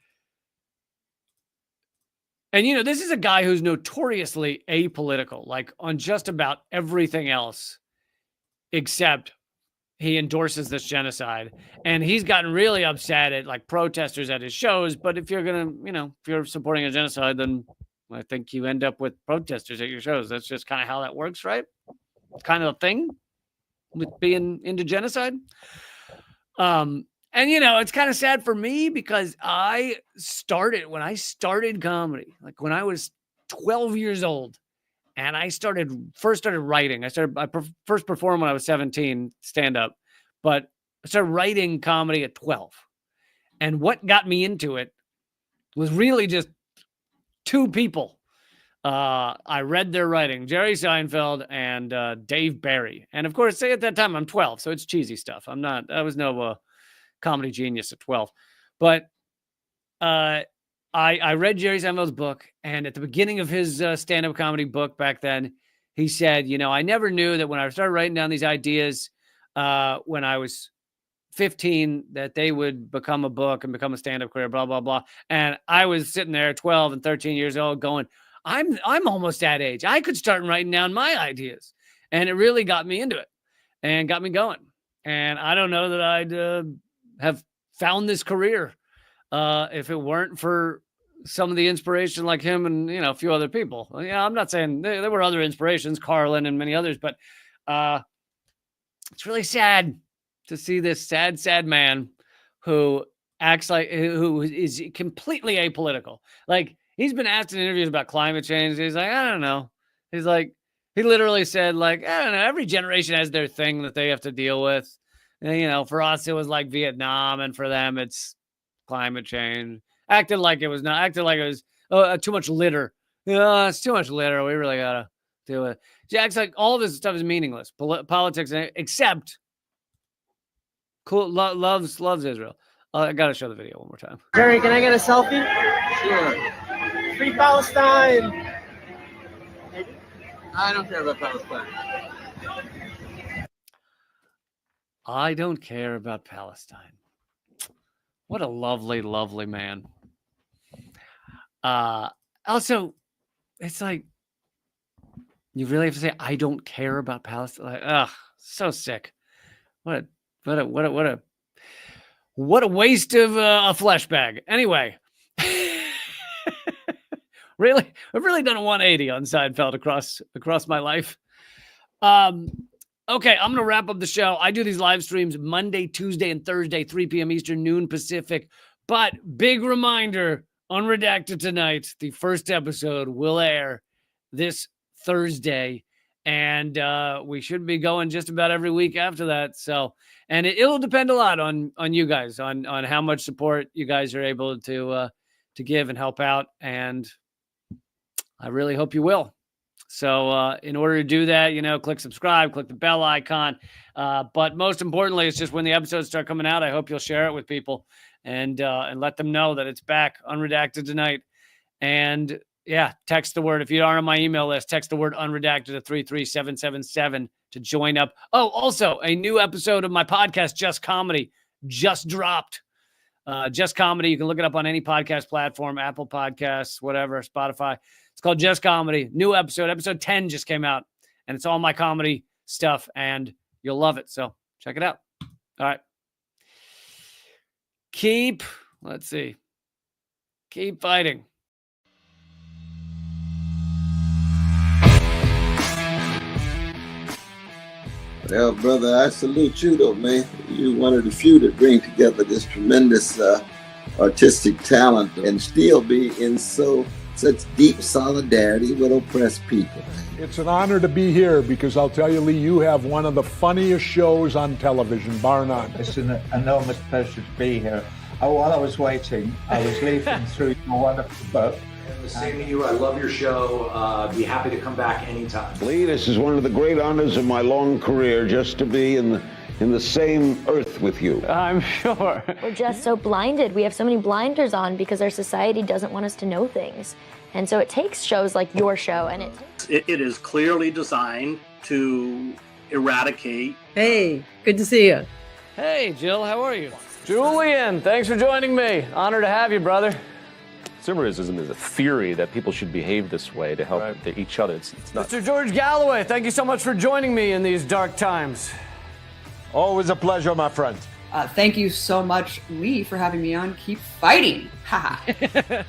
this is a guy who's notoriously apolitical, on just about everything else, except he endorses this genocide. And he's gotten really upset at protesters at his shows. But if you're going to, if you're supporting a genocide, then I think you end up with protesters at your shows. That's just kind of how that works, right? It's kind of a thing with being into genocide. And, it's kind of sad for me because when I started comedy, when I was 12 years old, and I first started writing. I first performed when I was 17, stand up, but I started writing comedy at 12. And what got me into it was really just two people. I read their writing, Jerry Seinfeld and Dave Barry. And of course, at that time I'm 12, so it's cheesy stuff. I was no comedy genius at 12, but I read Jerry Seinfeld's book, and at the beginning of his stand-up comedy book back then, he said, I never knew that when I started writing down these ideas when I was 15, that they would become a book and become a stand-up career, blah, blah, blah. And I was sitting there 12 and 13 years old going, I'm almost that age. I could start writing down my ideas. And it really got me into it and got me going. And I don't know that I'd have found this career if it weren't for some of the inspiration like him and, a few other people. Yeah, I'm not saying there were other inspirations, Carlin and many others, but it's really sad to see this sad man who acts who is completely apolitical. He's been asked in interviews about climate change. He's like, I don't know. He's like, he literally said, I don't know, every generation has their thing that they have to deal with. And, for us, it was Vietnam, and for them, it's climate change. Acted like it was too much litter. Yeah, it's too much litter. We really got to do it. She acts like all this stuff is meaningless. Politics, except loves Israel. I got to show the video one more time. Jerry, can I get a selfie? Sure. Free Palestine! I don't care about Palestine. I don't care about Palestine. What a lovely, lovely man. Also, it's you really have to say, I don't care about Palestine. So sick. What a waste of a flesh bag. Anyway, really, I've really done a 180 on Seinfeld across my life. Okay, I'm going to wrap up the show. I do these live streams Monday, Tuesday, and Thursday, 3 p.m. Eastern, noon Pacific. But big reminder, Unredacted tonight, the first episode will air this Thursday. And we should be going just about every week after that. So, and it'll depend a lot on you guys, on how much support you guys are able to give and help out. And I really hope you will. So in order to do that, click subscribe, click the bell icon. But most importantly, it's just when the episodes start coming out, I hope you'll share it with people and let them know that it's back, Unredacted Tonight. And yeah, text the word. If you aren't on my email list, text the word unredacted to 33777 to join up. Oh, also a new episode of my podcast, Just Comedy, just dropped. Just Comedy. You can look it up on any podcast platform, Apple Podcasts, whatever, Spotify. It's called Just Comedy. New episode. Episode 10 just came out, and it's all my comedy stuff, and you'll love it. So check it out. All right. Keep fighting. Well, brother, I salute you, though, man. You're one of the few that bring together this tremendous artistic talent and still be in such deep solidarity with oppressed people. It's an honor to be here because I'll tell you, Lee, you have one of the funniest shows on television, bar none. It's an enormous pleasure to be here. While I was waiting, I was leafing through your wonderful book. The same to you. I love your show. Be happy to come back anytime. Lee, this is one of the great honors of my long career, just to be in the same earth with you. I'm sure. We're just so blinded. We have so many blinders on because our society doesn't want us to know things. And so it takes shows like your show, and it is clearly designed to eradicate. Hey, good to see you. Hey, Jill, how are you? Julian, thanks for joining me. Honor to have you, brother. Consumerism is a theory that people should behave this way to help each other. It's not. Mr. George Galloway, thank you so much for joining me in these dark times. Always a pleasure, my friend. Thank you so much, Lee, for having me on. Keep fighting. Ha.